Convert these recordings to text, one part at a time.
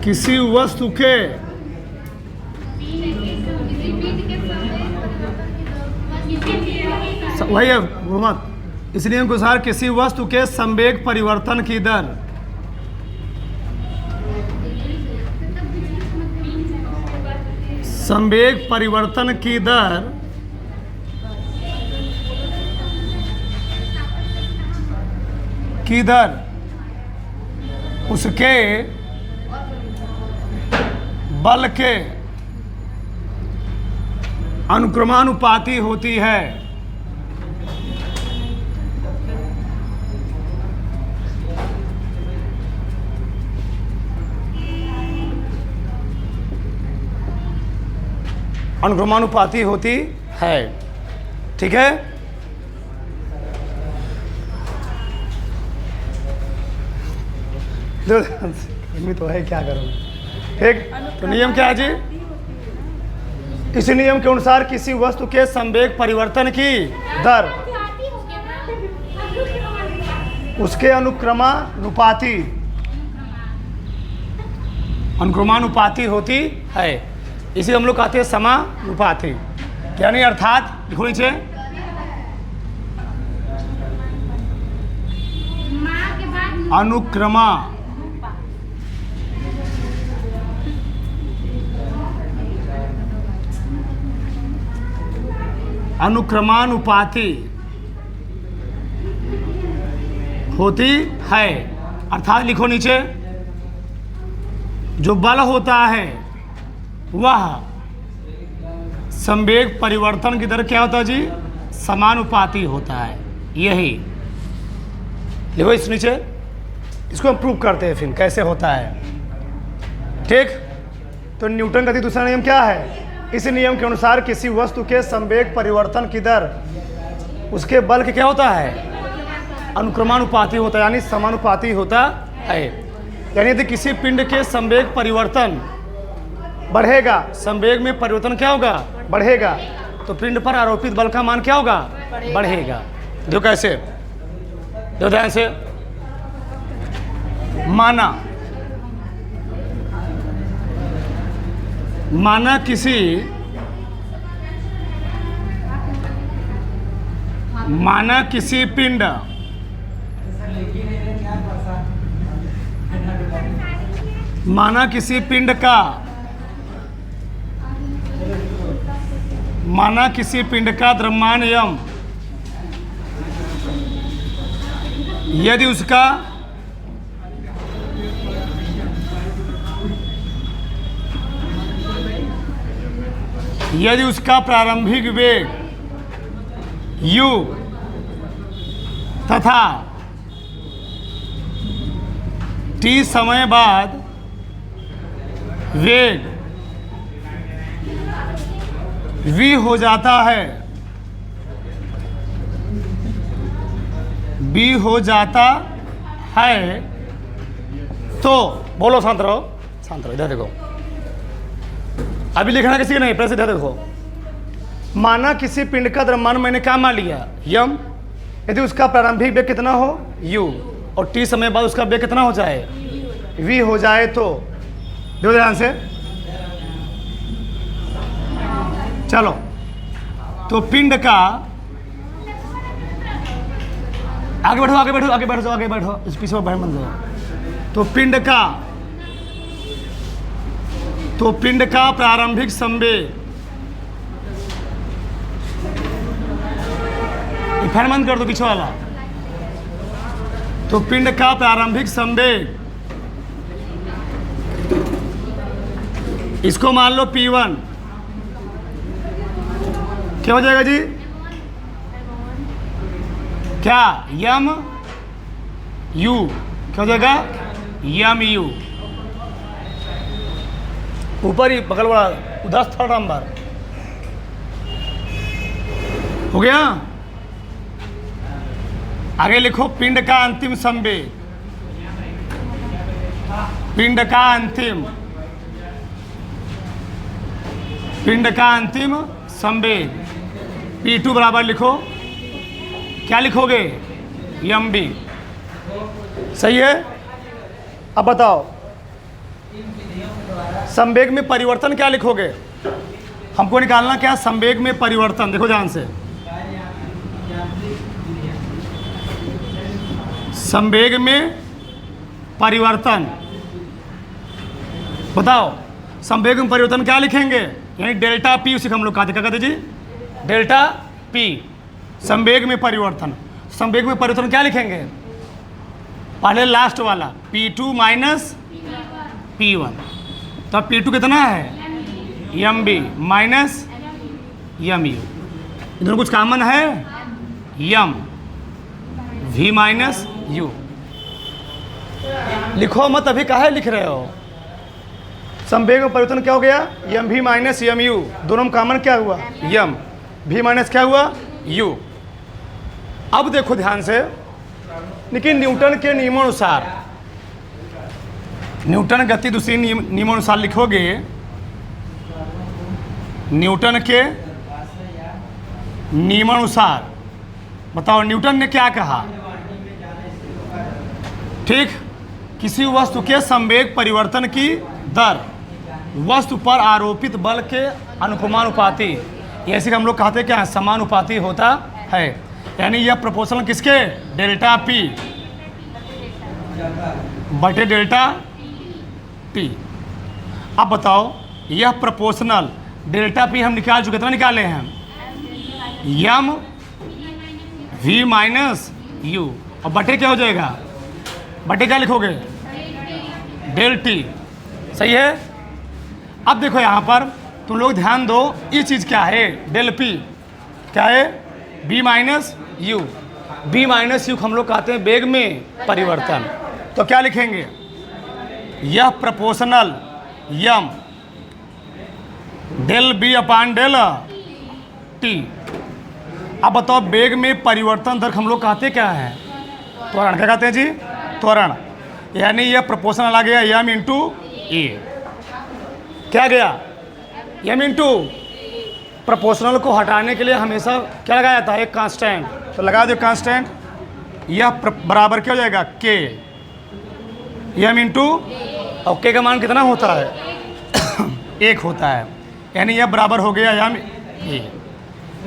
किसी वस्तु के वही है मोहम्मद, इस नियम के अनुसार किसी वस्तु के संवेग परिवर्तन की दर संवेग परिवर्तन की दर उसके बल के अनुक्रमानुपाती होती है। अनुक्रमानुपाती होती है, ठीक है। गर्मी तो है, क्या करोगे, ठीक। तो नियम क्या है जी? इस नियम के अनुसार किसी वस्तु के संवेग परिवर्तन की दर उसके अनुक्रमानुपाती होती है। इसे हम लोग कहते हैं समानुपाती, यानी अर्थात लिखो नीचे अनुक्रमानुपाती होती है, अर्थात लिखो नीचे जो बल होता है वह संवेग परिवर्तन की दर क्या होता है जी? समानुपाती होता है। यही लिखो इस नीचे, इसको हम प्रूव करते हैं फिर कैसे होता है, ठीक। तो न्यूटन का दूसरा नियम क्या है? इस नियम के अनुसार किसी वस्तु के संवेग परिवर्तन की दर उसके बल के क्या होता है? अनुक्रमानुपाती होता है, यानी समानुपाती होता है। यानी यदि किसी पिंड के संवेग परिवर्तन बढ़ेगा, संवेग में परिवर्तन क्या होगा? बढ़ेगा, तो पिंड पर आरोपित बल का मान क्या होगा? बढ़ेगा। देखो कैसे, देखो ध्यान से, माना किसी पिंड का द्रव्यमान यदि उसका प्रारंभिक वेग u तथा t समय बाद वेग v हो जाता है, तो बोलो, शांत रहो, इधर देखो, अभी लिखना किसी का नहीं, प्रेस इधर देखो। माना किसी पिंड का द्रव्यमान मैंने क्या मान लिया? यम। यदि उसका प्रारंभिक वेग कितना हो? u, और t समय बाद उसका वेग कितना हो जाए? v हो जाए, तो देखो ध्यान से, चलो, तो पिंड का आगे बैठो, इस पीछे में मत जाओ। तो पिंड का प्रारंभिक संवेग, फैन बंद कर दो पीछे वाला। तो पिंड का प्रारंभिक संवेग, इसको मान लो P1, क्या हो जाएगा जी? क्या? यम u, क्या हो जाएगा? यम u, ऊपर ही बगल वाला 10 थर्ड नंबर हो गया। आगे लिखो पिंड का अंतिम संवेग, संवेग P2 बराबर लिखो, क्या लिखोगे? mb। सही है। अब बताओ संवेग में परिवर्तन क्या लिखोगे? हमको निकालना क्या? संवेग में परिवर्तन। देखो ध्यान से, संवेग में परिवर्तन। बताओ संवेग में परिवर्तन क्या लिखेंगे? यानी डेल्टा पी, उसी को हम लोग क्या कहते जी? डेल्टा पी, संवेग में परिवर्तन। संवेग में परिवर्तन क्या लिखेंगे? पहले लास्ट वाला P2 माइनस P1। तो अब P2 कितना है? mb minus mu। इधर कुछ कॉमन है? m v minus u। लिखो मत, अभी काहे लिख रहे हो? संवेग में परिवर्तन क्या हो गया? mv minus mu। दोनों में कॉमन क्या हुआ? m। v माइनस क्या हुआ? u। अब देखो ध्यान से, लेकिन न्यूटन के नियमानुसार, न्यूटन गति दूसरी नियमानुसार लिखोगे, न्यूटन के नियमानुसार बताओ न्यूटन ने क्या कहा? ठीक, किसी वस्तु के संवेग परिवर्तन की दर वस्तु पर आरोपित बल के अनुपाती, ऐसे हम लोग कहते हैं क्या? समानुपाती होता है। यानी यह प्रोपोर्शनल किसके? डेल्टा पी बटे डेल्टा टी। अब बताओ यह प्रोपोर्शनल डेल्टा पी हम निकाल चुके, कितना निकाले हैं? M V minus U. और बटे क्या हो जाएगा? बटे क्या लिखोगे? Del T. सही है। अब देखो यहाँ पर तुम लोग ध्यान दो, ये चीज़ क्या है? डेल पी क्या है? B minus U. B minus U हम लोग कहते हैं वेग में परिवर्तन। तो क्या लिखेंगे? यह प्रोपोर्शनल यम del B upon del T. अब बताओ वेग में परिवर्तन दर हम लोग कहते क्या है? त्वरण। क्या कहते हैं जी? त्वरण। यानी यह प्रोपोर्शनल आ गया यम इंटू ए। क्या गया? यम इंटू, प्रोपोर्शनल को हटाने के लिए हमेशा क्या लगाया जाता है? एक कांस्टेंट। तो लगा दो कांस्टेंट, यह बराबर क्या हो जाएगा? के यम इंटू, और के का मान कितना होता है? एक होता है। यानी यह बराबर हो गया यम ए।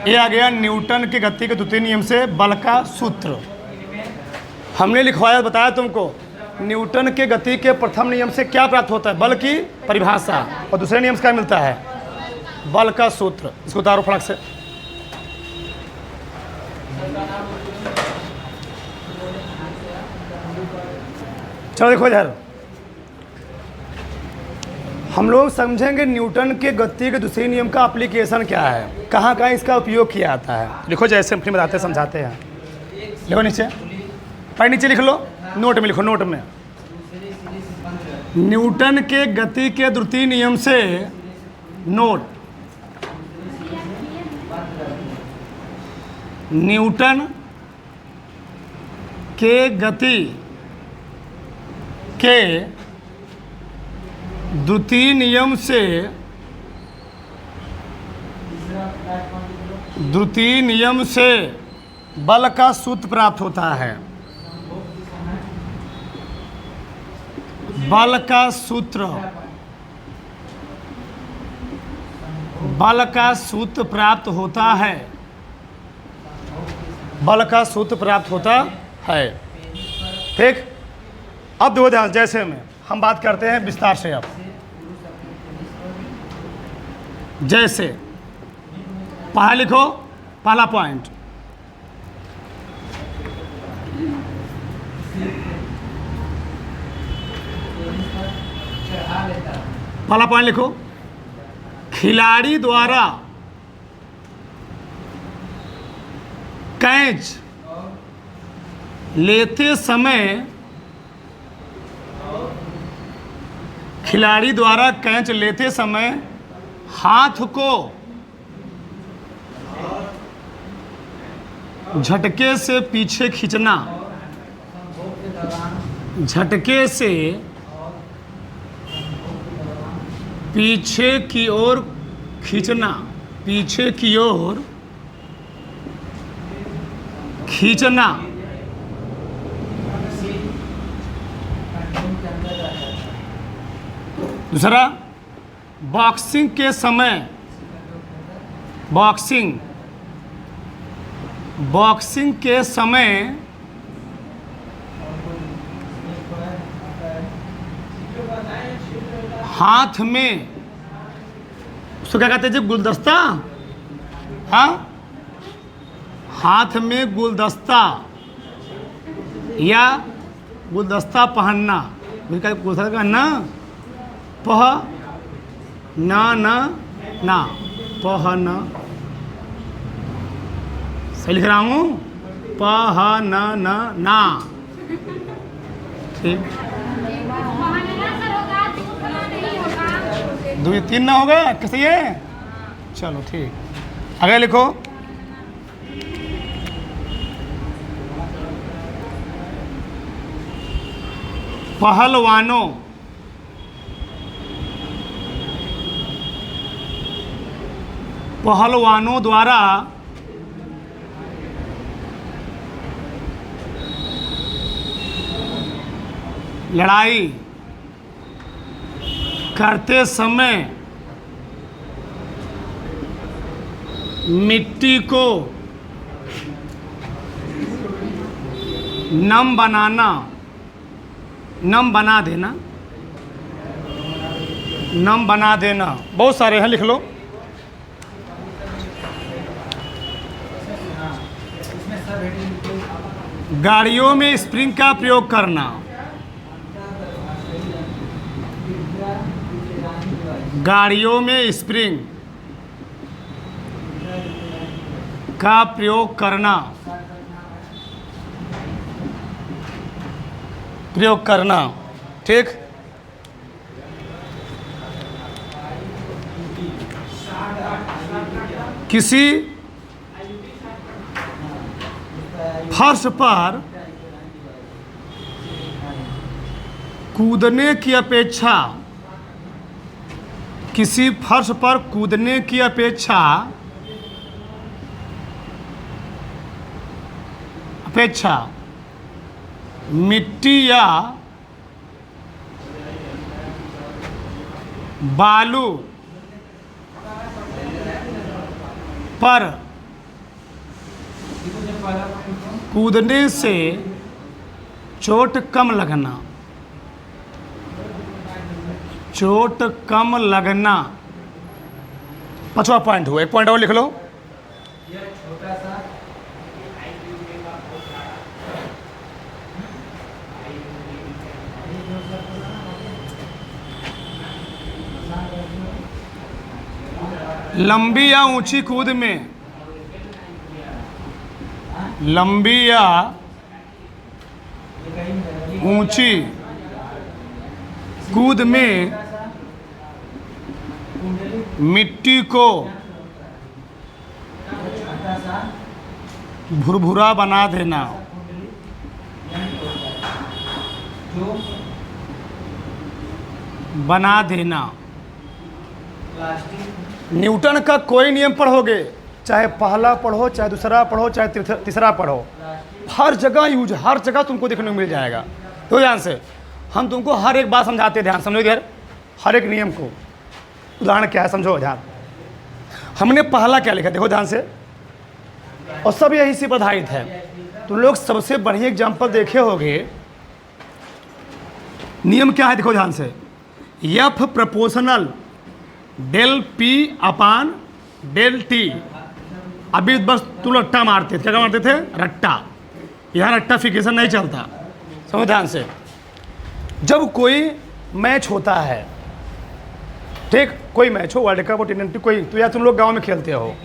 ये आ गया न्यूटन के गति के द्वितीय नियम से बल का सूत्र। हमने लिखवाया, बताया तुमको, न्यूटन के गति के प्रथम नियम से क्या प्राप्त होता है? बल की परिभाषा। और दूसरे नियम से क्या मिलता है? बल का सूत्र। इसको उतारो फटाक से। चलो देखो इधर, हम लोग समझेंगे न्यूटन के गति के दूसरे नियम का एप्लीकेशन क्या है, कहाँ कहाँ इसका उपयोग किया जाता है। लिखो जैसे हम फिर बताते समझाते हैं। लिखो नीचे, पर नीचे लिख लो, नोट में लिखो, नोट में। न्यूटन के गति के द्वितीय नियम से, नोट, न्यूटन के गति के द्वितीय नियम से, द्वितीय नियम से बल का सूत्र प्राप्त होता है। बल का सूत्र, बल का सूत्र प्राप्त होता है। बल का सूत्र प्राप्त होता है। ठीक। अब देखो ध्यान, जैसे में हम बात करते हैं विस्तार से। अब जैसे पहला लिखो, पहला पॉइंट, पहला पॉइंट लिखो, खिलाड़ी द्वारा कैच लेते समय, खिलाड़ी द्वारा कैच लेते समय हाथ को झटके से पीछे खींचना, झटके से पीछे की ओर खींचना, पीछे की ओर खींचना, दूसरा, बॉक्सिंग के समय, बॉक्सिंग के समय हाथ में, उसको क्या कहते हैं जी, गुलदस्ता, हाँ, हाथ में गुलदस्ता या गुलदस्ता पहनना, गुलदस्ता पहनना, ना पहन, सही लिख रहा हूँ, ना, ठीक, 2 3 ना होगा, कैसे ये, चलो ठीक, आगे लिखो, पहलवानों द्वारा लड़ाई करते समय मिट्टी को नम बना देना, बहुत सारे हैं, लिख लो। गाड़ियों में स्प्रिंग का प्रयोग करना, गाड़ियों में स्प्रिंग का प्रयोग करना, ठीक, किसी फर्श पर कूदने की अपेक्षा, किसी फर्श पर कूदने की अपेक्षा मिट्टी या बालू पर कूदने से चोट कम लगना, 5वां पॉइंट हुआ, 1 पॉइंट और लिख लो। लंबी या ऊंची कूद में, लंबी या ऊंची कूद में मिट्टी को भुरभुरा बना देना, न्यूटन का कोई नियम पढ़ोगे, चाहे पहला पढ़ो, चाहे दूसरा पढ़ो, चाहे तीसरा पढ़ो, हर जगह यूज, हर जगह तुमको देखने को मिल जाएगा। तो ध्यान से हम तुमको हर एक बात समझाते हैं, ध्यान समझो इधर, हर एक नियम को, उदाहरण क्या है समझो ध्यान। हमने पहला क्या लिखा, देखो ध्यान से, और सब यही से आधारित है। तुम लोग सबसे बढ़िया एग्जाम्पल देखे होगे, नियम क्या है देखो ध्यान से, F proportional del P upon del T. अभी बस तुम रट्टा मारते थे, क्या मारते थे, रट्टा, यहाँ रट्टाफिकेशन नहीं चलता, समझो ध्यान से। जब कोई मैच होता है, ठीक, कोई मैच हो, वर्ल्ड कप और T20 कोई, तो या तुम लोग गांव में खेलते हो,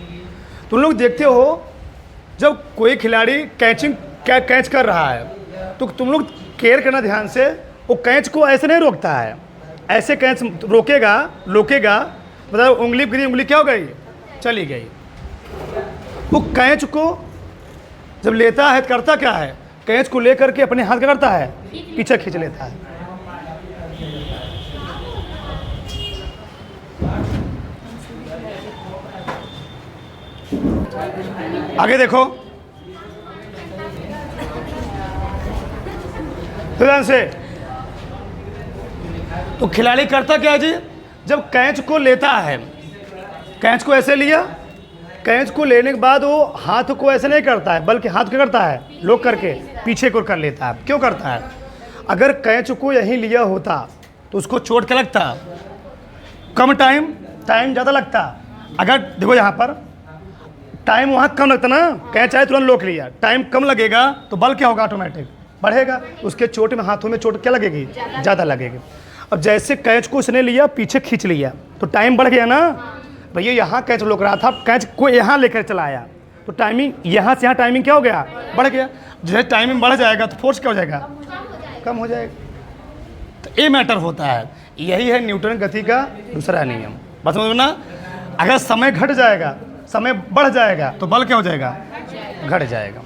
तुम लोग देखते हो जब कोई खिलाड़ी कैच कर रहा है तो तुम लोग केयर करना ध्यान से, वो कैच को ऐसे नहीं रोकता है, ऐसे कैच रोकेगा, मतलब उंगली गिरी, उंगली क्या हो गई, चली गई। वो कैच को जब लेता है करता क्या है, कैच को लेकर के अपने हाथ क्या करता है, पीछे खींच लेता है। आगे देखो तो ध्यान से, तो खिलाड़ी करता क्या है जी, जब कैच को लेता है, कैच को ऐसे लिया, कैच को लेने के बाद वो हाथ को ऐसे नहीं करता है, बल्कि हाथ क्या करता है, लोक करके पीछे को कर लेता है। क्यों करता है? अगर कैच को यहीं लिया होता तो उसको चोट क्या लगता, कम टाइम ज़्यादा लगता। अगर देखो यहाँ पर टाइम वहाँ कम लगता ना, कैच आए तुरंत लोक लिया, टाइम कम लगेगा तो बल क्या होगा, ऑटोमेटिक बढ़ेगा, उसके चोट में, हाथों में चोट क्या लगेगी, ज़्यादा लगेगी। अब जैसे कैच को उसने लिया, पीछे खींच लिया तो टाइम बढ़ गया ना भैया, यहाँ कैच रोक रहा था, कैच को यहाँ लेकर चला आया तो टाइमिंग, यहाँ से यहाँ टाइमिंग क्या हो गया, बढ़ गया। जैसे टाइमिंग बढ़ जाएगा तो फोर्स क्या हो जाएगा, कम हो जाएगा। तो ये मैटर होता है, यही है न्यूटन गति का दूसरा नियम। बस समझना, अगर समय घट जाएगा, समय बढ़ जाएगा तो बल क्या हो जाएगा, घट जाएगा।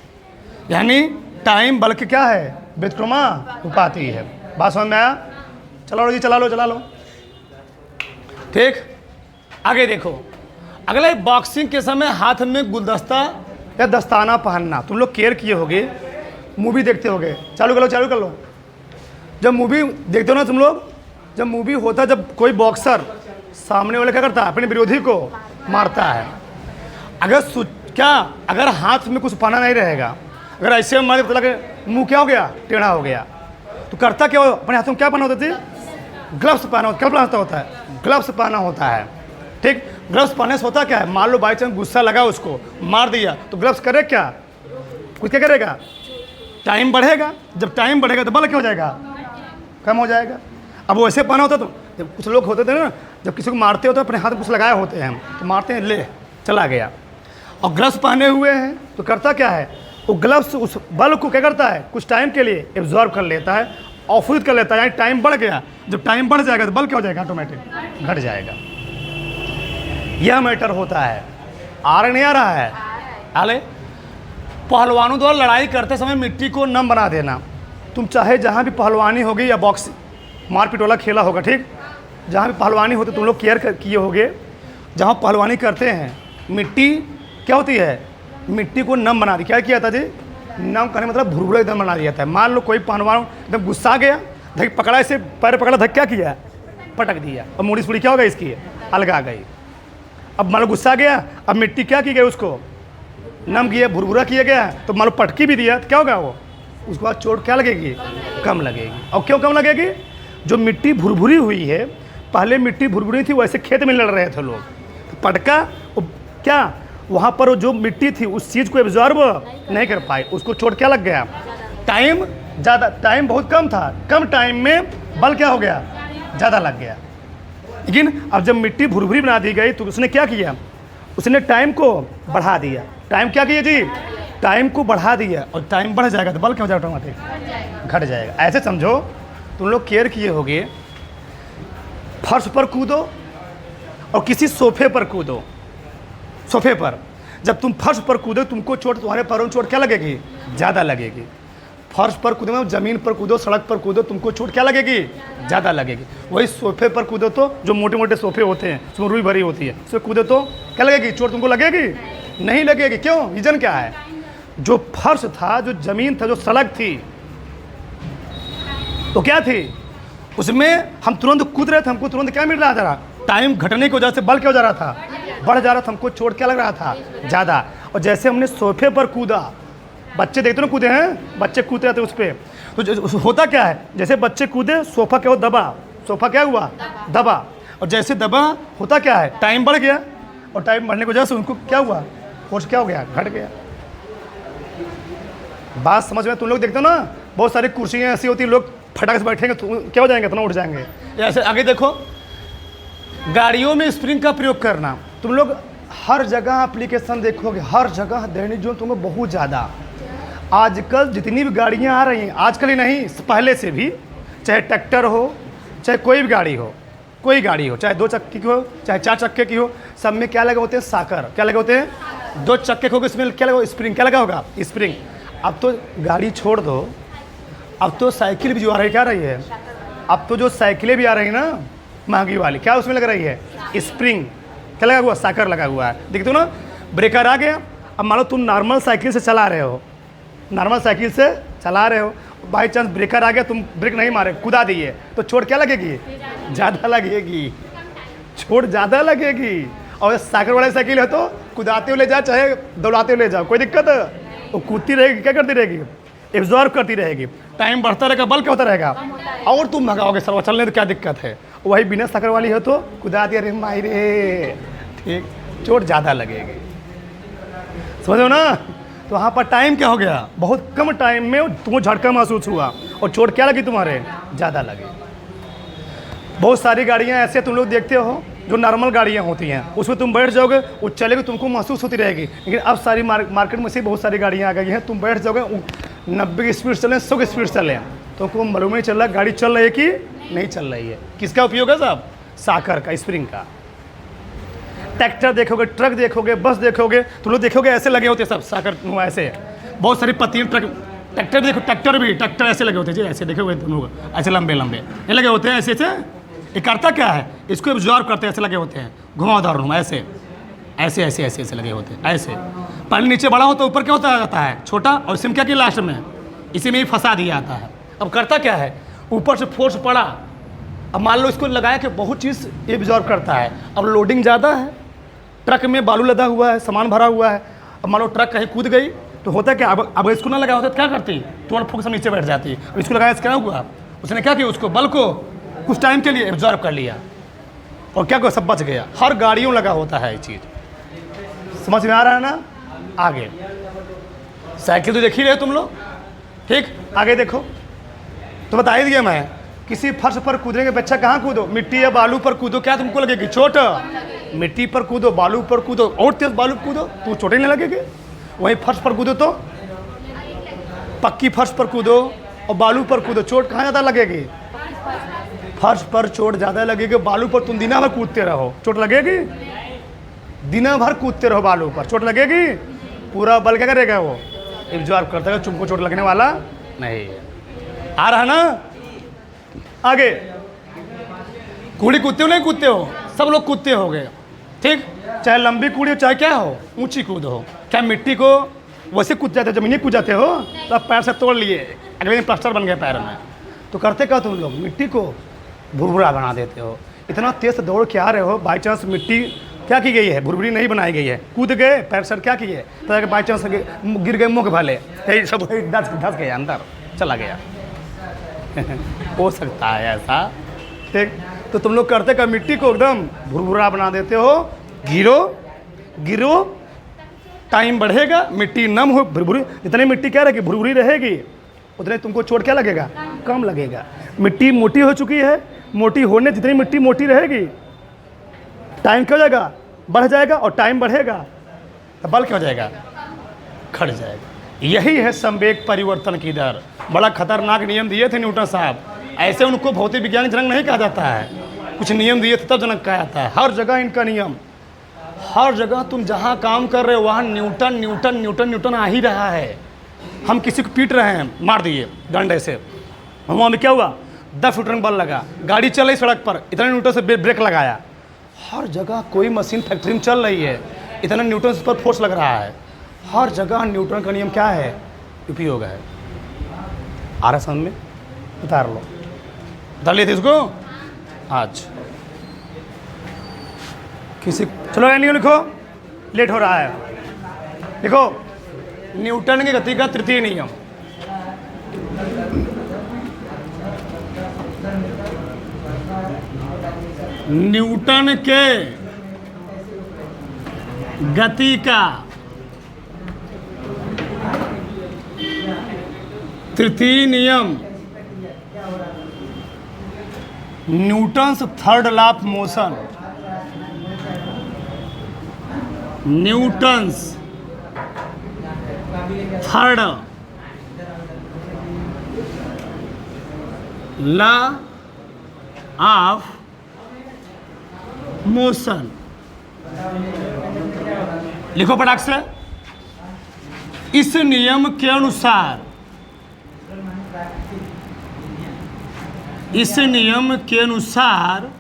यानी टाइम बल के क्या है, व्युत्क्रमानुपाती है। बात समझ में आया? चला लो जी, चला लो। ठीक, आगे देखो, अगला बॉक्सिंग के समय हाथ में गुलदस्ता या दस्ताना पहनना। तुम लोग केयर किए होगे, मूवी देखते होगे, चालू कर लो। जब मूवी देखते हो ना तुम लोग, जब मूवी होता है, जब कोई बॉक्सर सामने वाले क्या करता है, अपने विरोधी को मारता है, अगर हाथ में कुछ पाना नहीं रहेगा, अगर ऐसे मारे तो लगे मुंह क्या हो गया, टेढ़ा हो गया, तो करता क्या हो, अपने हाथों में क्या पहना होता है, ग्लव्स पहना होता है। क्या पहना होता है, ग्लव्स पहना होता है। ठीक, ग्लव्स पहनने से होता क्या है, मान लो बाई चांस गुस्सा लगा, उसको मार दिया तो ग्लव्स करे क्या, कुछ क्या करेगा, टाइम बढ़ेगा। जब टाइम बढ़ेगा तो बल क्या हो जाएगा, कम हो जाएगा। अब वो ऐसे पहना होता तो, जब कुछ लोग होते थे ना, जब किसी को मारते हो तो अपने हाथ में कुछ लगाए होते हैं, तो मारते हैं, ले चला गया। और ग्लव्स पहने हुए हैं तो करता क्या है, वो ग्लव्स उस बल को क्या करता है, कुछ टाइम के लिए एब्जॉर्ब कर लेता है, अवशोषित कर लेता है। यानी टाइम बढ़ गया, जब टाइम बढ़ जाएगा तो बल क्या हो जाएगा, ऑटोमेटिक घट जाएगा। यह मैटर होता है। आ रहा नहीं आ रहा है, आले पहलवानों द्वारा लड़ाई करते समय मिट्टी को नम बना देना। तुम चाहे जहाँ भी पहलवानी होगी या बॉक्स मारपीट वाला खेला होगा, ठीक, जहाँ भी पहलवानी होती तुम लोग केयर किए होगे, जहाँ पहलवानी करते हैं मिट्टी क्या होती है, मिट्टी को नम बना दी। क्या किया था जी, नम करने मतलब भुरभुरा एकदम बना दिया था। मान लो कोई पहलवान एकदम गुस्सा गया, धक पकड़ा, ऐसे पैर पकड़ा, धक क्या किया, पटक दिया, और मुड़ी सुड़ी क्या हो गई इसकी, अलगा गई। अब मान लो गुस्सा गया, अब मिट्टी क्या की गई, उसको नम किया, भुरभुरा किया गया, तो मान लो पटकी भी दिया तो क्या होगा, वो उसके बाद चोट क्या लगेगी, कम लगेगी। और क्यों कम लगेगी, जो मिट्टी भुरभुरी हुई है, पहले मिट्टी भुरभुरी थी, वैसे खेत में लड़ रहे थे लोग, तो पटका क्या, वहाँ पर जो मिट्टी थी उस चीज़ को एब्जॉर्ब नहीं कर पाई, उसको चोट क्या लग गया, टाइम ज़्यादा, टाइम बहुत कम था, कम टाइम में बल क्या हो गया, ज़्यादा लग गया। लेकिन अब जब मिट्टी भुरभुरी बना दी गई तो उसने क्या किया, उसने टाइम को बढ़ा दिया। टाइम क्या किया जी, टाइम को बढ़ा दिया, और टाइम बढ़ जाएगा तो बल क्या हो जाएगा, ऑटोमेटिक घट जाएगा। ऐसे समझो, तुम लोग केयर किए होगे, फर्श पर कूदो और किसी सोफे पर कूदो। सोफे पर जब तुम फर्श पर कूदो, तुमको चोट, तुम्हारे पैरों में चोट क्या लगेगी, ज़्यादा लगेगी। फर्श पर कूदो, ज़मीन पर कूदो, सड़क पर कूदो, तुमको चोट क्या लगेगी, ज़्यादा लगेगी। वही सोफे पर कूदो तो, जो मोटे मोटे सोफे होते हैं, उसमें रुई भरी होती है, उसमें कूदो तो क्या लगेगी, चोट तुमको लगेगी, नहीं लगेगी। क्यों, रीजन क्या है, जो फर्श था, जो ज़मीन था, जो सड़क थी, तो क्या थी, उसमें हम तुरंत कूद रहे थे, हमको तुरंत क्या मिल रहा था, टाइम घटने की वजह से बल क्या हो जा रहा था, बढ़ जा रहा था, हमको चोट क्या लग रहा था, ज़्यादा। और जैसे हमने सोफे पर कूदा, बच्चे देखते ना कूदे हैं, बच्चे कूदते रहते उस पर, तो होता क्या है, जैसे बच्चे कूदे, सोफा क्या हो, दबा, सोफा क्या हुआ, दबा, और जैसे दबा होता क्या है, टाइम बढ़ गया, और टाइम बढ़ने की वजह से उनको क्या हुआ, फोर्स क्या हो गया, घट गया। बात समझ में, तुम लोग देखते हो ना, बहुत सारी कुर्सियाँ ऐसी होती है, लोग फटाक से बैठेंगे तो क्या हो जाएंगे, इतना उठ जाएंगे। ऐसे आगे देखो, गाड़ियों में स्प्रिंग का प्रयोग करना। तुम लोग हर जगह एप्लीकेशन देखोगे, हर जगह दैनिक जीवन तुमको बहुत ज़्यादा, आजकल जितनी भी गाड़ियाँ आ रही हैं, आजकल ही नहीं, पहले से भी, चाहे ट्रैक्टर हो, चाहे कोई भी गाड़ी हो, कोई गाड़ी हो, चाहे 2 चक्के की हो, चाहे 4 चक्के की हो, सब में क्या लगे होते हैं, साकर, क्या लगे होते हैं, 2 चक्के हो, इसमें क्या लगा, स्प्रिंग, क्या लगा होगा, स्प्रिंग। अब तो गाड़ी छोड़ दो, अब तो साइकिल भी जो आ रही है, क्या रही है, अब तो जो साइकिलें भी आ रही है ना महंगी वाली, क्या उसमें लग रही है, स्प्रिंग, क्या लगा हुआ, साकर लगा हुआ है। देखते हो ना, ब्रेकर आ गया। अब मान लो तुम नॉर्मल साइकिल से चला रहे हो, नॉर्मल साइकिल से चला रहे हो, बाई चांस ब्रेकर आ गया, तुम ब्रेक नहीं मारे, कुदा दिए, तो चोट क्या लगेगी? ज़्यादा लगेगी, चोट ज़्यादा लगेगी। और साइकिल वाले साइकिल है तो कुदाते हुए ले जाओ चाहे दौड़ाते हुए ले जाओ, कोई दिक्कत है? वो कूदती रहेगी, क्या करती रहेगी? एब्जॉर्व करती रहेगी, टाइम बढ़ता रहेगा, बल क्या होता रहेगा, और तुम भगाओगे सर्व चलने, तो क्या दिक्कत है? वही बिना साइकिल वाली हो तो कुदा दिया, रे माई रे, ठीक, चोट ज़्यादा लगेगी, समझो ना। तो वहाँ पर टाइम क्या हो गया, बहुत कम टाइम में तुमको झटका महसूस हुआ और चोट क्या लगी तुम्हारे? ज़्यादा लगी। बहुत सारी गाड़ियाँ ऐसे तुम लोग देखते हो जो नॉर्मल गाड़ियाँ होती हैं, उसमें तुम बैठ जाओगे, वो चलेगी, तुमको महसूस होती रहेगी। लेकिन अब सारी मार्केट में से बहुत सारी गाड़ियाँ आ गई हैं, तुम बैठ जाओगे, 90 की स्पीड चलें, 100 की स्पीड चलें, तो तुमको मालूम नहीं चल रहा गाड़ी चल रही है कि नहीं चल रही है। किसका उपयोग है साहब? साकर का, स्प्रिंग का। ट्रैक्टर देखोगे, ट्रक देखोगे, बस देखोगे, तुम लोग देखोगे ऐसे लगे होते सब साकर, ऐसे बहुत सारी पत्तियाँ, ट्रैक्टर देखो, ट्रैक्टर ऐसे लगे होते हैं जी, ऐसे देखोगे तुम लोग, ऐसे लंबे लंबे ये लगे होते हैं, ऐसे ऐसे। ये करता क्या है, इसको एब्जॉर्व करते हैं, ऐसे लगे होते हैं, घुमावदार रूम, ऐसे ऐसे ऐसे ऐसे ऐसे लगे होते हैं, ऐसे। पानी नीचे बड़ा होता है, ऊपर क्या होता जाता है? छोटा, और इसमें क्या किया लास्ट में? इसी में ही फंसा दिया जाता है। अब करता क्या है, ऊपर से फोर्स पड़ा, अब मान लो इसको लगाया कि बहुत चीज़ एब्जॉर्व करता है, अब लोडिंग ज़्यादा है, ट्रक में बालू लदा हुआ है, सामान भरा हुआ है, अब मान लो ट्रक कहीं कूद गई तो होता है क्या, अब इसको ना लगाया होता तो क्या करती? तुरंत फूक सब नीचे बैठ जाती। अब इसको लगाया, क्या हुआ, उसने क्या किया, उसको बल को कुछ टाइम के लिए एब्जॉर्व कर लिया और क्या, सब बच गया। हर गाड़ियों लगा होता है ये चीज़, समझ में आ रहा है ना? आगे साइकिल तो देख ही रहे तुम लोग, ठीक, आगे देखो। तो बता ही दिया मैं, किसी फर्श पर कूदने के बच्चा कहाँ कूदो, मिट्टी या बालू पर कूदो, क्या तुमको लगेगी? चोट। मिट्टी पर कूदो, बालू पर कूदो, और तेज बालू कूदो तो चोट ही नहीं लगेगी। वहीं फर्श पर कूदो तो, पक्की फर्श पर कूदो और बालू पर कूदो, चोट कहाँ ज़्यादा लगेगी? फर्श पर चोट ज़्यादा लगेगी। बालू पर तुम दिना भर कूदते रहो, चोट लगेगी? दिना भर कूदते रहो बालू पर, चोट लगेगी? पूरा बल क्या करेगा, वो एब्जॉर्ब करता है, तुमको चोट लगने वाला नहीं। आ रहा ना? आगे कूड़ी कूदते हो नहीं कूदते हो, सब लोग कूदते हो गए, ठीक, चाहे लंबी कूड़ी हो चाहे क्या हो, ऊंची कूद हो। क्या मिट्टी को वैसे कूद जाते हो, जमीनी कूद जाते हो, तो पैर से तोड़ लिए, अगले दिन प्लास्टर बन गया पैर में। तो करते क्या तुम लोग, मिट्टी को भुरभुरा बना देते हो। इतना तेज दौड़ के आ रहे हो, बाई चांस मिट्टी क्या की गई है, भुरभुरी नहीं बनाई गई है, कूद गए, पैर सर क्या किए, तो बाई चांस गिर गए, मुँह भले सब धस गया, अंदर चला गया। हो सकता है ऐसा, ठीक। तो तुम लोग करते क्या, मिट्टी को एकदम भुरभुरा बना देते हो, गिरो गिरो, टाइम बढ़ेगा, मिट्टी नम हो, भुरभुरी, जितनी मिट्टी क्या रहेगी, भुरभुरी रहेगी, उतने तुमको चोट क्या लगेगा, कम लगेगा। मिट्टी मोटी हो चुकी है, मोटी होने जितनी मिट्टी मोटी रहेगी, टाइम क्या हो जाएगा, बढ़ जाएगा, और टाइम बढ़ेगा तो बल क्या हो जाएगा, खड़ जाएगा। यही है संवेग परिवर्तन की दर। बड़ा खतरनाक नियम दिए थे न्यूटन साहब, ऐसे उनको भौतिक विज्ञान जनक नहीं कहा जाता है, कुछ नियम दिए थे तब जनक कहा जाता है। हर जगह इनका नियम, हर जगह तुम जहाँ काम कर रहे हो वहाँ न्यूटन न्यूटन न्यूटन न्यूटन आ ही रहा है। हम किसी को पीट रहे हैं, मार दिए डंडे से, वहाँ में क्या हुआ, 10 न्यूटन बल लगा, गाड़ी चल रही सड़क पर, इतने न्यूटन से ब्रेक लगाया। हर जगह कोई मशीन फैक्ट्री में चल रही है, इतना न्यूटन पर फोर्स लग रहा है। हर जगह न्यूटन का नियम क्या है, उपयोग है। आ रहा समझ में, उतार लो, उतार लिए थे इसको आज। किसी चलो नहीं लिखो, लेट हो रहा है, लिखो न्यूटन की गति का तृतीय नियम। न्यूटन के गति का तृतीय नियम, Newton's third law of motion. Newton's third law of motion. लिखो फटाक से। इस नियम के अनुसार, इस नियम के अनुसार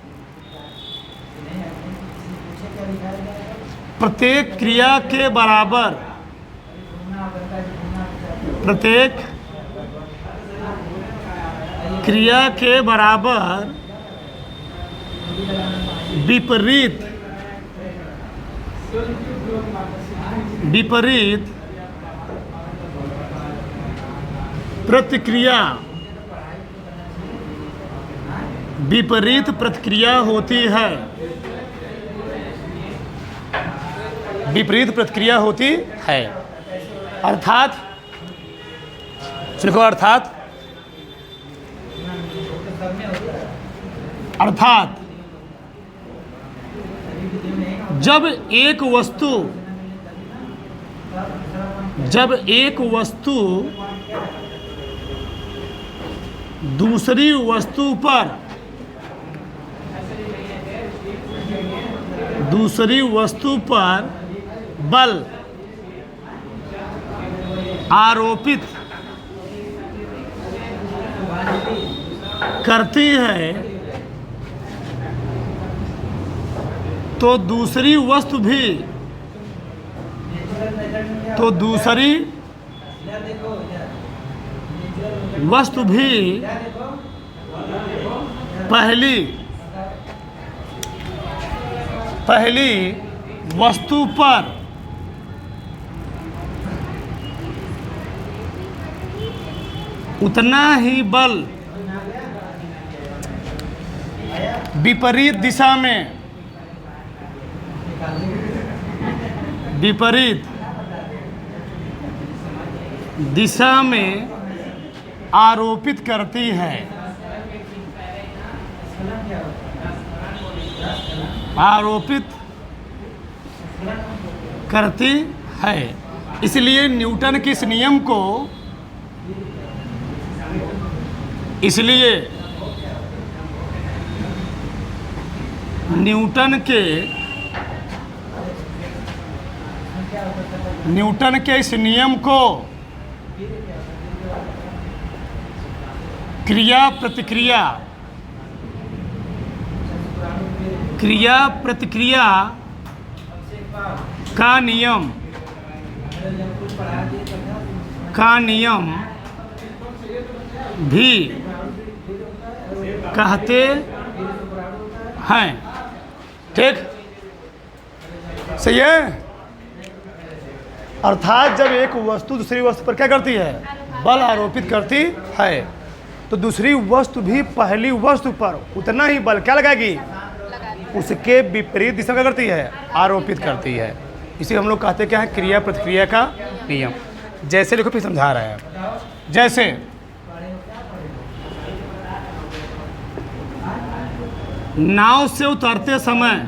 प्रत्येक क्रिया के बराबर, प्रत्येक क्रिया के बराबर विपरीत प्रतिक्रिया होती है। विपरीत प्रतिक्रिया होती है अर्थात जब एक वस्तु दूसरी वस्तु पर बल आरोपित करती है तो दूसरी वस्तु भी पहली वस्तु पर उतना ही बल विपरीत दिशा में आरोपित करती है। इसलिए न्यूटन के इस नियम को न्यूटन के इस नियम को क्रिया प्रतिक्रिया का नियम भी कहते हैं। ठीक, सही है। अर्थात जब एक वस्तु दूसरी वस्तु पर क्या करती है, बल आरोपित करती है, तो दूसरी वस्तु भी पहली वस्तु पर उतना ही बल क्या लगाएगी, उसके विपरीत दिशा क्या करती है, आरोपित करती है। इसे हम लोग कहते हैं क्या है, क्रिया प्रतिक्रिया का नियम। जैसे देखो फिर समझा रहे हैं, जैसे नाव से उतरते समय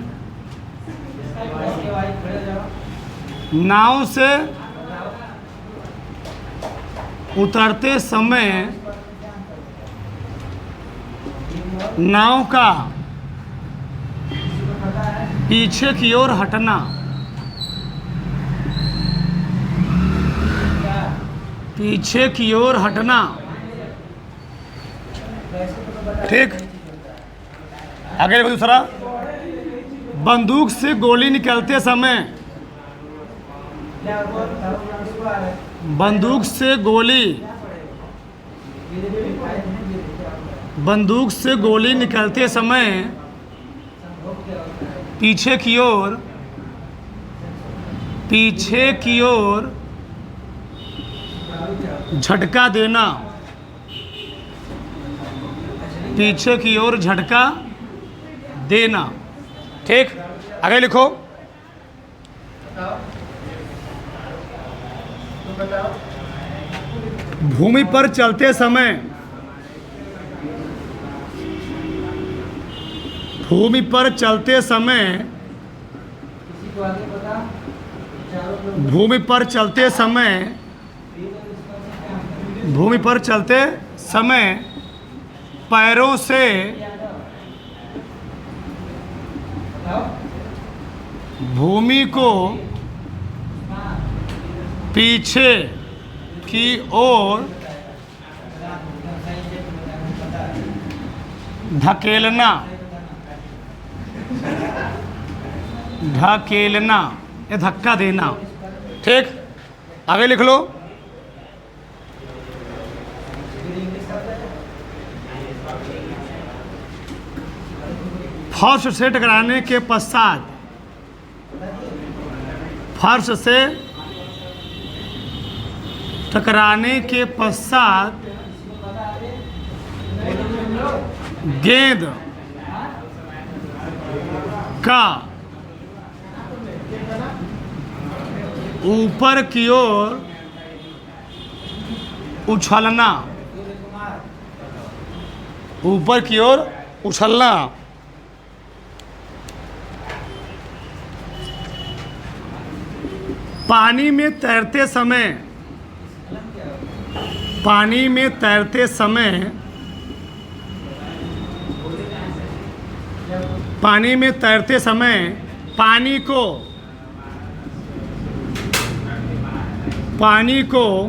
नाव का पीछे की ओर हटना, ठीक। आगे देखो दूसरा, बंदूक से गोली निकलते समय पीछे की ओर झटका देना, ठीक। आगे लिखो, भूमि पर चलते समय पैरों से भूमि को पीछे की ओर ढकेलना या धक्का देना, ठीक। आगे लिख लो, फर्श से टकराने के पश्चात, फर्श से टकराने के पश्चात गेंद का ऊपर की ओर उछलना, ऊपर की ओर उछलना, पानी में तैरते समय, पानी में तैरते समय, पानी में तैरते समय पानी को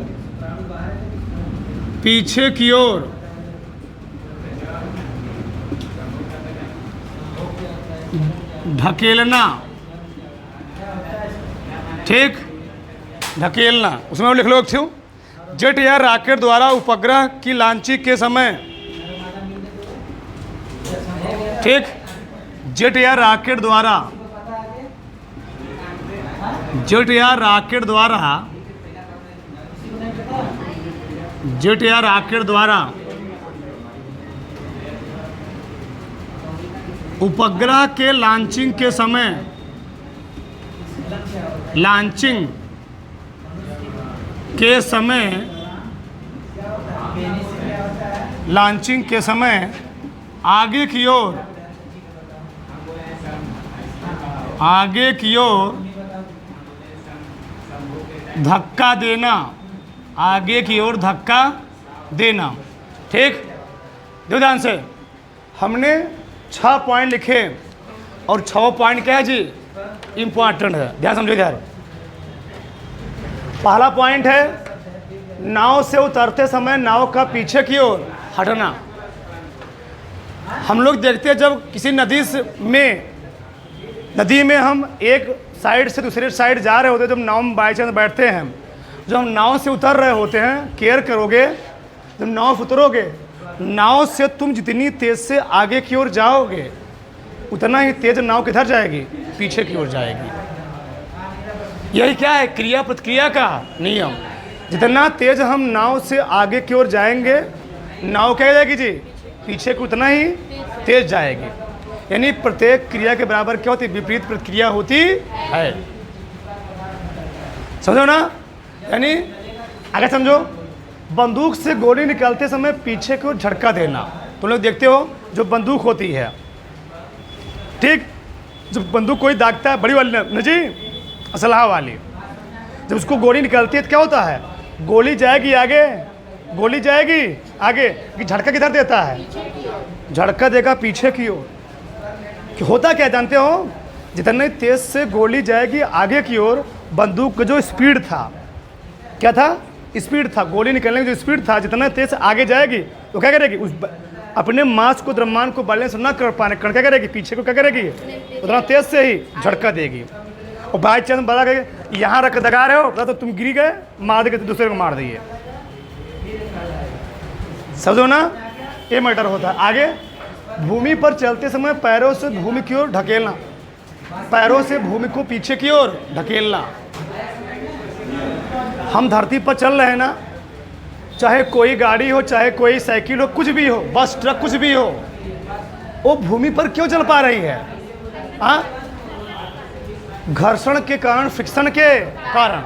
पीछे की ओर ढकेलना, ठीक, ढकेलना। उसमें लिख लो क्यों, जेट या रॉकेट द्वारा उपग्रह की लॉन्चिंग के समय, ठीक, जेट या रॉकेट द्वारा, जेट या रॉकेट द्वारा, जेट या रॉकेट द्वारा उपग्रह के लॉन्चिंग के समय, लॉन्चिंग के समय, लॉन्चिंग के समय आगे की ओर, आगे की ओर धक्का देना, आगे की ओर धक्का देना, ठीक। देखो ध्यान से, हमने 6 पॉइंट लिखे और 6 पॉइंट क्या है जी, इम्पॉर्टेंट है, ध्यान समझो यार। पहला पॉइंट है, नाव से उतरते समय नाव का पीछे की ओर हटना। हम लोग देखते हैं जब किसी नदी में हम एक साइड से दूसरे साइड जा रहे होते हैं, जब नाव में बाई चांस बैठते हैं, जब हम नाव से उतर रहे होते हैं, केयर करोगे, जब नाव से उतरोगे, नाव से तुम जितनी तेज से आगे की ओर जाओगे उतना ही तेज नाव किधर जाएगी, पीछे की ओर जाएगी। यही क्या है, क्रिया प्रतिक्रिया का नियम। जितना तेज हम नाव से आगे की ओर जाएंगे, नाव क्या जाएगी जी, पीछे को उतना ही तेज जाएगी। यानी प्रत्येक क्रिया के बराबर क्या होती है, विपरीत प्रतिक्रिया होती है। समझो ना, यानी आगे समझो, बंदूक से गोली निकालते समय पीछे की ओर झटका देना। तुम लोग देखते हो जो बंदूक होती है, ठीक, जब बंदूक कोई दागता है, बड़ी वाली न जी, असलहा वाली, जब उसको गोली निकलती है तो क्या होता है, गोली जाएगी आगे, गोली जाएगी आगे, कि झटका किधर देता है, झटका देगा पीछे की ओर। होता क्या जानते हो, जितने तेज से गोली जाएगी आगे की ओर, बंदूक का जो स्पीड था, क्या था, स्पीड था, गोली निकलने का जो स्पीड था, जितना तेज आगे जाएगी तो क्या करेगी, उस अपने मास को, द्रव्यमान को बैलेंस ना कर पाने कारण क्या करेगी, पीछे को क्या करेगी, उतना तेज से ही झटका देगी। और बाई चांस बड़ा करेगी, यहाँ रख दगा रहे हो तो तुम गिरी गए, मार देंगे तो दूसरे को मार दिए। समझो ना, ये मैटर होता है। आगे, भूमि पर चलते समय पैरों से भूमि की ओर ढकेलना, पैरों से भूमि को पीछे की ओर ढकेलना। हम धरती पर चल रहे हैं ना, चाहे कोई गाड़ी हो, चाहे कोई साइकिल हो, कुछ भी हो, बस ट्रक कुछ भी हो, वो भूमि पर क्यों चल पा रही है, हाँ, घर्षण के कारण, फ्रिक्शन के कारण।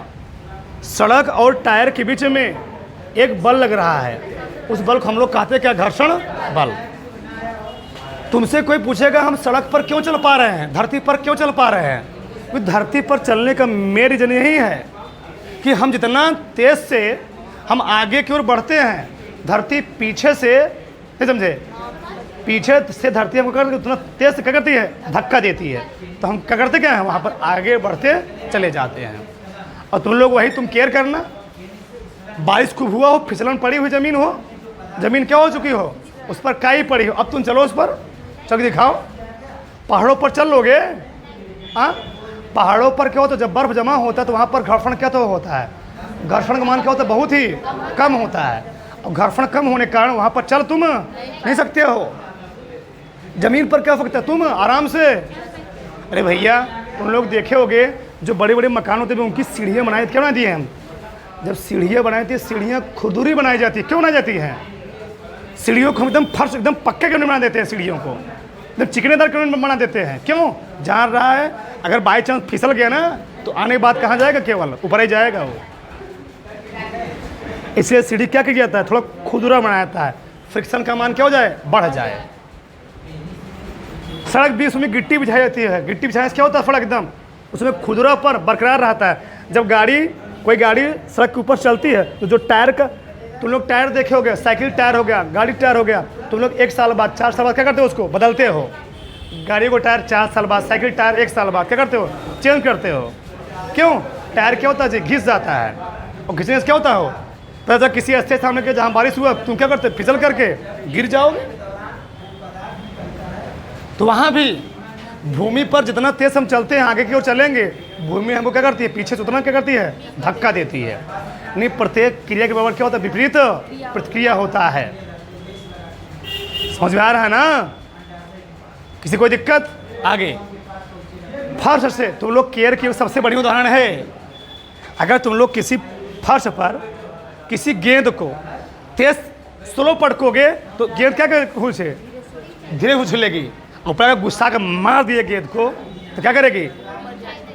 सड़क और टायर के बीच में एक बल लग रहा है, उस बल को हम लोग कहते हैं क्या, घर्षण बल। तुमसे कोई पूछेगा हम सड़क पर क्यों चल पा रहे हैं, धरती पर क्यों चल पा रहे हैं, क्योंकि धरती पर चलने का मेन रीजन यही है कि हम जितना तेज से हम आगे की ओर बढ़ते हैं, धरती पीछे से, नहीं समझे, पीछे से धरती हमको उतना तेज से क्या करती है, धक्का देती है, तो हम क्या करते क्या है, वहाँ पर आगे बढ़ते चले जाते हैं। और तुम लोग वही तुम केयर करना, बारिश खूब हुआ हो, फिसलन पड़ी हुई ज़मीन हो, ज़मीन क्या हो चुकी हो, उस पर काई पड़ी हो, अब तुम चलो उस पर, चल दिखाओ। पहाड़ों पर चल लोगे, हाँ, पहाड़ों पर क्या होता है, जब बर्फ़ जमा होता है तो वहाँ पर घर्षण क्या तो होता है, घर्षण का मान क्या होता है, बहुत ही कम होता है। और घर्षण कम होने के कारण वहाँ पर चल तुम नहीं सकते हो, ज़मीन पर क्या फंकता है? तुम आराम से। अरे भैया, तुम लोग देखे होगे जो बड़े बड़े मकान होते हैं उनकी सीढ़ियाँ बनाई, क्यों बना दी हैं हम? जब सीढ़ियाँ बनाई थी, सीढ़ियाँ खुरदुरी बनाई जाती है, क्यों बनाई जाती हैं? सीढ़ियों को हम एकदम फर्श एकदम पक्के क्यों नहीं बना देते हैं? सीढ़ियों को एकदम चिकनेदार क्यों नहीं बना देते हैं? क्यों? जान रहा है अगर बाई चांस फिसल गया ना तो आने के बाद कहाँ जाएगा? केवल ऊपर ही जाएगा वो। इसलिए सीढ़ी क्या किया जाता है? थोड़ा खुरदुरा बनाया जाता है, फ्रिक्शन का मान क्या हो जाए? बढ़ जाए। सड़क बीच में गिट्टी बिछाई जाती है, गिट्टी बिछाने से क्या होता है? सड़क एकदम उसमें खुरदुरा पर बरकरार रहता है। जब कोई गाड़ी सड़क के ऊपर चलती है तो जो टायर का, तुम लोग टायर देखे होगे, साइकिल टायर हो गया, गाड़ी टायर हो गया, तुम लोग 1 साल बाद 4 साल बाद क्या करते हो? उसको बदलते हो। गाड़ी को टायर 4 साल बाद, साइकिल टायर 1 साल बाद क्या करते हो? चेंज करते हो। क्यों? टायर क्या होता है जी? घिस जाता है, और घिसने से क्या होता हो? तो जब किसी ऐसे सामने के जहाँ बारिश हुआ तुम क्या करते? फिसल करके गिर जाओगे। तो वहाँ भी भूमि पर जितना तेज हम चलते हैं, आगे की ओर चलेंगे, भूमि हमको क्या करती है? पीछे से उतना क्या करती है? धक्का देती है। नहीं, प्रत्येक क्रिया के बराबर क्या होता है? विपरीत प्रतिक्रिया होता है। समझ में आ रहा है ना? किसी कोई दिक्कत? आगे फर्श से तुम लोग केयर की सबसे बड़ी उदाहरण है। अगर तुम लोग किसी फर्श पर किसी गेंद को तेज स्लो पटकोगे तो गेंद क्या उछले? धीरे उछलेगी। ऊपर अगर गुस्सा कर मार दिए गेंद को तो क्या करेगी?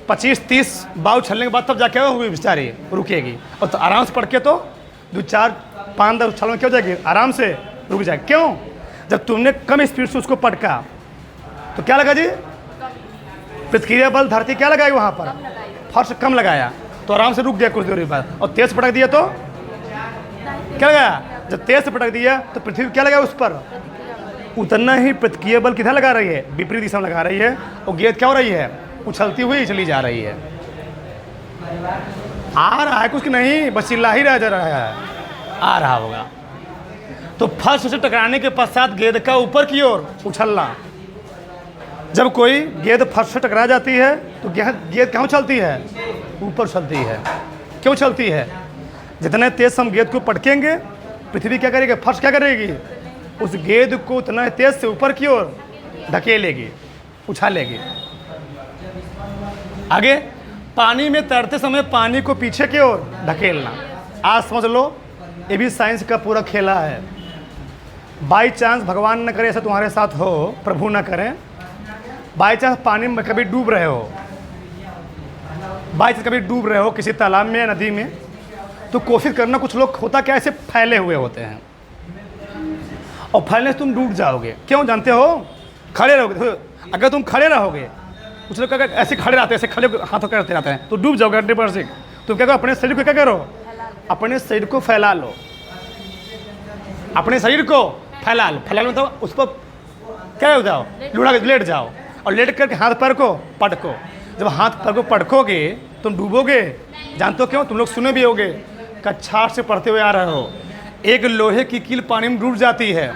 25-30 बार उछलने के बाद तब जाके होगी बेचारी, रुकेगी। और तो आराम से पढ़ के तो 2-4-5 10 उछल में क्या हो जाएगी? आराम से रुक जाएगी। क्यों? जब तुमने कम स्पीड से उसको पटका तो क्या लगा जी? प्रतिक्रिया बल धरती क्या लगाई? वहाँ पर फर्श कम लगाया तो आराम से रुक गया कुछ दूरी पर। और तेज पटक दिया तो क्या लगाया? जब तेज से पटक दिया तो पृथ्वी क्या लगाया? उस पर उतना ही प्रतिक्रिया बल किधर लगा रही है? विपरीत दिशा में लगा रही है। और गेंद क्या हो रही है? उछलती हुई चली जा रही है। आ रहा है कुछ नहीं, बस चिल्ला ही रह जा रहा है, आ रहा होगा। तो फर्श से टकराने के पश्चात गेंद का ऊपर की ओर उछलना। जब कोई गेंद फर्श से टकरा जाती है तो गेंद क्यों चलती है? ऊपर चलती है। क्यों चलती है? जितने तेज हम गेंद को पटकेंगे, पृथ्वी क्या करेगी? फर्श क्या करेगी? उस गेंद को उतना तेज से ऊपर की ओर धकेलेगी, उछालेगी। आगे पानी में तैरते समय पानी को पीछे की ओर धकेलना। आज समझ लो, ये भी साइंस का पूरा खेला है। बाई चांस, भगवान न करे ऐसा तुम्हारे साथ हो, प्रभु न करें, बाई चांस पानी में कभी डूब रहे हो, बाई चांस कभी डूब रहे हो किसी तालाब में या नदी में, तो कोशिश करना, कुछ लोग होता क्या ऐसे फैले हुए होते हैं और फैलने से तुम डूब जाओगे। क्यों जानते हो? खड़े रहोगे। अगर तुम खड़े रहोगे, कुछ लोग अगर ऐसे खड़े रहते हैं, ऐसे खड़े हाथों करते रहते हैं, तो डूब जाओगे 100%। तुम क्या करो? अपने शरीर को क्या करो? अपने शरीर को फैला लो। अपने शरीर को फैला लो। फैला लो मतलब उस पर क्या हो जाओ? लेट जाओ। और लेट करके हाथ पैर को पटको। जब हाथ पैर को पटकोगे तुम डूबोगे। जानते हो क्यों? तुम लोग सुने भी होगे, कक्षाठ से पढ़ते हुए आ रहे हो, एक लोहे की कील पानी में डूब जाती है,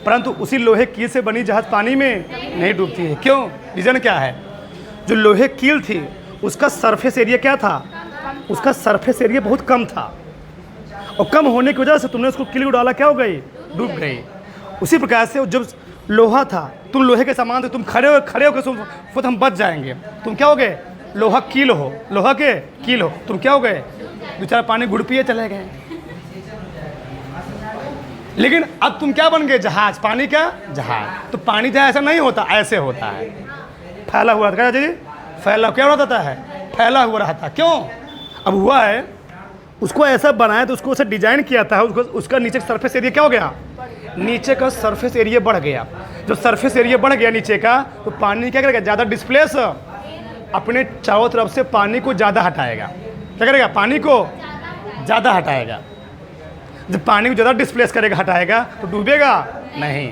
परंतु उसी लोहे कील से बनी जहाज पानी में नहीं डूबती है। क्यों? रीज़न क्या है? जो लोहे कील थी उसका सरफेस एरिया क्या था? उसका सरफेस एरिया बहुत कम था, और कम होने की वजह से तुमने उसको कील को डाला, क्या हो गई? डूब गई। उसी प्रकार से जब लोहा था, तुम लोहे के समान थे, तुम खड़े हो खुद हम बच जाएंगे। तुम क्या हो गए? लोहा कील हो, लोहा के कील हो। तुम क्या हो गए? बेचारा पानी घुड़ पिए चले गए। लेकिन अब तुम क्या बन गए? जहाज, पानी का जहाज। तो पानी जहाज ऐसा नहीं होता, ऐसे होता है, फैला हुआ था जी, फैला क्या रहता है? फैला हुआ रहता। क्यों? अब हुआ है उसको ऐसा बनाया, तो उसको ऐसा डिजाइन किया था, उसका नीचे का सरफेस एरिया क्या हो गया? नीचे का सरफेस एरिया बढ़ गया। जब सरफेस एरिया बढ़ गया नीचे का, तो पानी क्या करेगा? ज़्यादा डिस्प्लेस अपने चारों तरफ से पानी को ज़्यादा हटाएगा। क्या करेगा? पानी को ज़्यादा हटाएगा। जब पानी को ज़्यादा डिस्प्लेस करेगा, हटाएगा, तो डूबेगा नहीं।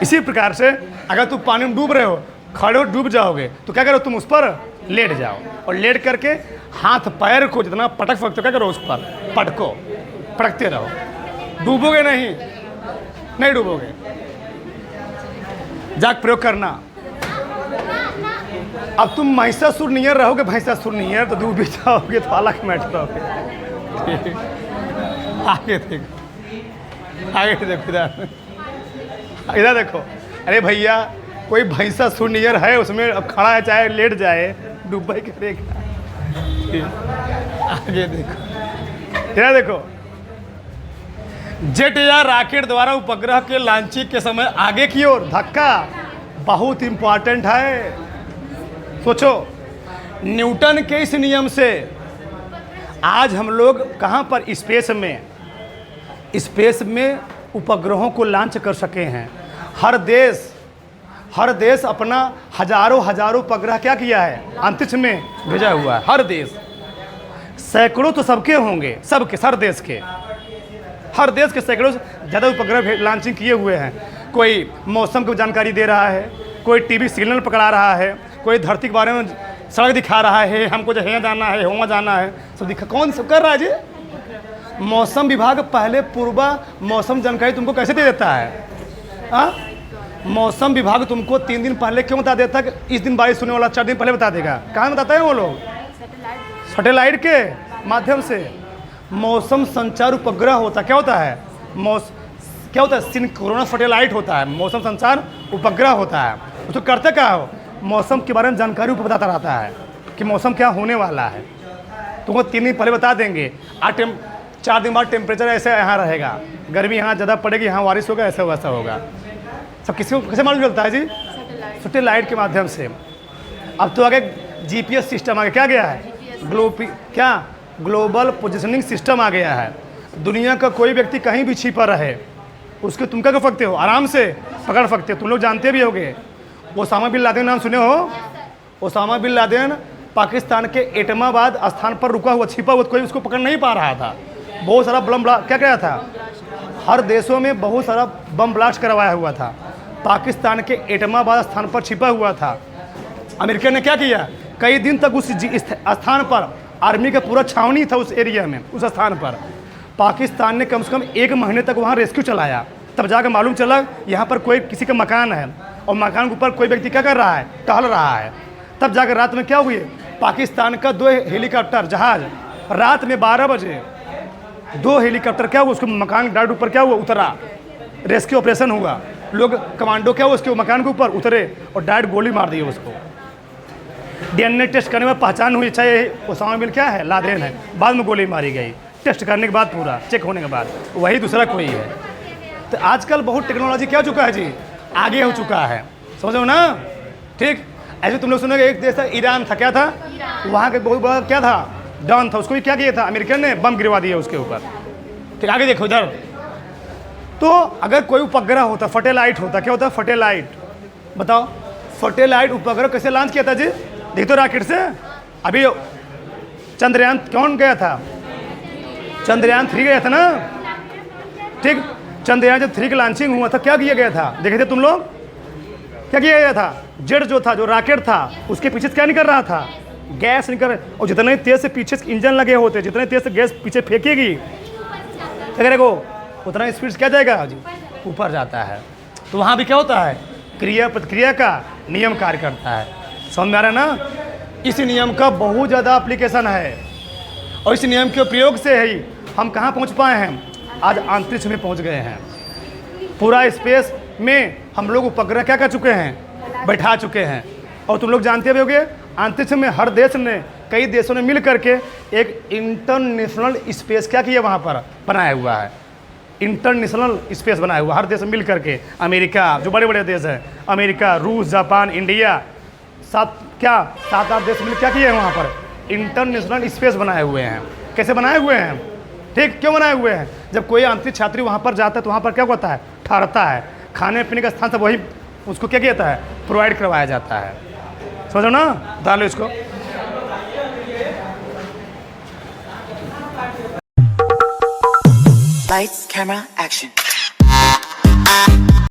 इसी प्रकार से अगर तुम पानी में डूब रहे हो, खड़े हो, डूब जाओगे, तो क्या करो? तुम उस पर लेट जाओ, और लेट करके हाथ पैर को जितना पटक सकते हो क्या करो? उस पर पटको, पटकते रहो। डूबोगे नहीं, नहीं डूबोगे। जाग प्रयोग करना। अब तुम महिषासुर नियर रहोगे, महिषासुर नियर, तो डूब भी जाओगे, तो अलग मैटर रहोगे। आगे देखो, आगे देखो, इधर देखो। अरे भैया कोई भैंसा सुनियर है उसमें, अब खड़ा है चाहे लेट जाए डुबाई करेगा। आगे देखो, ये देखो, जेट या रॉकेट द्वारा उपग्रह के लॉन्चिंग के समय आगे की ओर धक्का बहुत इंपॉर्टेंट है। सोचो, न्यूटन के इस नियम से आज हम लोग कहाँ पर, स्पेस में उपग्रहों को लॉन्च कर सके हैं। हर देश अपना हजारों उपग्रह क्या किया है, अंतरिक्ष में भेजा हुआ है। हर देश, सैकड़ों तो सबके होंगे, हर देश के सैकड़ों से ज़्यादा उपग्रह लॉन्चिंग किए हुए हैं। कोई मौसम की जानकारी दे रहा है, कोई टीवी सिग्नल पकड़ा रहा है, कोई धरती के बारे में सड़क दिखा रहा है, हमको जो है जाना है, वहाँ जाना है, सब दिखा। कौन सब कर रहा है जी? मौसम विभाग पहले पूर्वा मौसम जानकारी तुमको कैसे दे देता है? मौसम विभाग तुमको 3 दिन पहले क्यों बता देता कि इस दिन बारिश होने वाला, 4 दिन पहले बता देगा? कहाँ बताते हैं वो लोग? सैटेलाइट के माध्यम से। मौसम संचार उपग्रह होता, क्या होता है? क्या होता है? सिंक्रोनस सैटेलाइट होता है, मौसम संचार उपग्रह होता है। उसको करते क्या हो? मौसम के बारे में जानकारी ऊपर बताता रहता है कि मौसम क्या होने वाला है। तुमको 3 दिन पहले बता देंगे। 4 दिन बाद टेम्परेचर ऐसे यहाँ रहेगा, गर्मी यहाँ ज़्यादा पड़ेगी, यहाँ बारिश होगा, ऐसा वैसा होगा। सब किसी को कैसे मालूम चलता है जी? सैटेलाइट के माध्यम से। अब तो आगे GPS सिस्टम आगे क्या गया है? ग्लोबल पोजिशनिंग सिस्टम आ गया है। दुनिया का कोई व्यक्ति कहीं भी छिपा रहे, उसके तुम क्या कर सकते हो? आराम से पकड़ सकते हो। तुम लोग जानते भी होगे, ओसामा बिन लादेन नाम सुने हो? ओसामा बिन लादेन पाकिस्तान के एटमाबाद स्थान पर रुका हुआ, छिपा हुआ, कोई उसको पकड़ नहीं पा रहा था। बहुत सारा बम क्या क्या था? हर देशों में बहुत सारा बम ब्लास्ट करवाया हुआ था। पाकिस्तान के एटमाबाद स्थान पर छिपा हुआ था। अमेरिका ने क्या किया? कई दिन तक उस स्थान पर आर्मी का पूरा छावनी था, उस एरिया में, उस स्थान पर। पाकिस्तान ने कम से कम 1 महीने तक वहाँ रेस्क्यू चलाया। तब जाकर मालूम चला यहाँ पर कोई किसी का मकान है और मकान के ऊपर कोई व्यक्ति क्या कर रहा है? टहल रहा है। तब जाकर रात में क्या हुई? पाकिस्तान का 2 हेलीकॉप्टर जहाज रात में 12 बजे 2 हेलीकॉप्टर क्या हुआ, उसको मकान डायरेक्ट ऊपर क्या हुआ, उतरा, रेस्क्यू ऑपरेशन हुआ। लोग कमांडो क्या हुआ, उसके मकान के ऊपर उतरे और डायरेक्ट गोली मार दी उसको। DNA टेस्ट करने में पहचान हुई, चाहे ओसामा बिन क्या है, लादेन है। बाद में गोली मारी गई, टेस्ट करने के बाद, पूरा चेक होने के बाद, वही दूसरा कोई है। तो आजकल बहुत टेक्नोलॉजी क्या हो चुका है जी, आगे हो चुका है, समझो ना? ठीक ऐसे तुम लोग सुनोगे, एक देश था ईरान था, क्या था वहाँ के बहुत बड़ा क्या था, डॉन था, उसको भी क्या किया था अमेरिका ने, बम गिरवा दिया उसके ऊपर। ठीक, आगे देखो इधर। तो अगर कोई उपग्रह होता, सैटेलाइट होता, क्या होता? सैटेलाइट, बताओ सैटेलाइट उपग्रह कैसे लॉन्च किया था जी? देख तो रॉकेट से। अभी चंद्रयान कौन गया था? चंद्रयान 3 गया था ना? ठीक, चंद्रयान जब 3 का लॉन्चिंग हुआ था, क्या किया गया था? देखे थे तुम लोग? क्या किया गया था? जेट जो था, जो रॉकेट था, उसके पीछे क्या निकल रहा था? गैस निकल, और जितने तेज से पीछे इंजन लगे होते, जितने तेज से गैस पीछे फेंकेगी क्या करेगा, उतना स्पीड से क्या जाएगा जी, ऊपर जाता है। तो वहाँ भी क्या होता है? क्रिया प्रतिक्रिया का नियम कार्य करता है। समझ में आ रहा है ना? इस नियम का बहुत ज़्यादा एप्लीकेशन है, और इस नियम के प्रयोग से ही हम कहाँ पहुँच पाए हैं? आज अंतरिक्ष में पहुँच गए हैं। पूरा स्पेस में हम लोग उपग्रह क्या कर चुके हैं? बैठा चुके हैं। और तुम लोग जानते भी होंगे, अंतरिक्ष में हर देश ने, कई देशों ने मिल करके एक इंटरनेशनल स्पेस क्या किया, वहाँ पर बनाया हुआ है। इंटरनेशनल स्पेस बनाया हुआ, हर देश मिल करके। अमेरिका, जो बड़े बड़े देश हैं, अमेरिका, रूस, जापान, इंडिया, 7-8 देश मिल क्या किए हैं वहाँ पर? इंटरनेशनल स्पेस बनाए हुए हैं। कैसे बनाए हुए हैं? ठीक, क्यों बनाए हुए हैं? जब कोई अंतरिक्ष यात्री वहाँ पर जाता है तो वहाँ पर क्या होता है? ठहरता है, खाने पीने का स्थान सब वही उसको क्या किया जाता है? प्रोवाइड करवाया जाता है। समझो ना? डालो इसको। Lights, camera, action.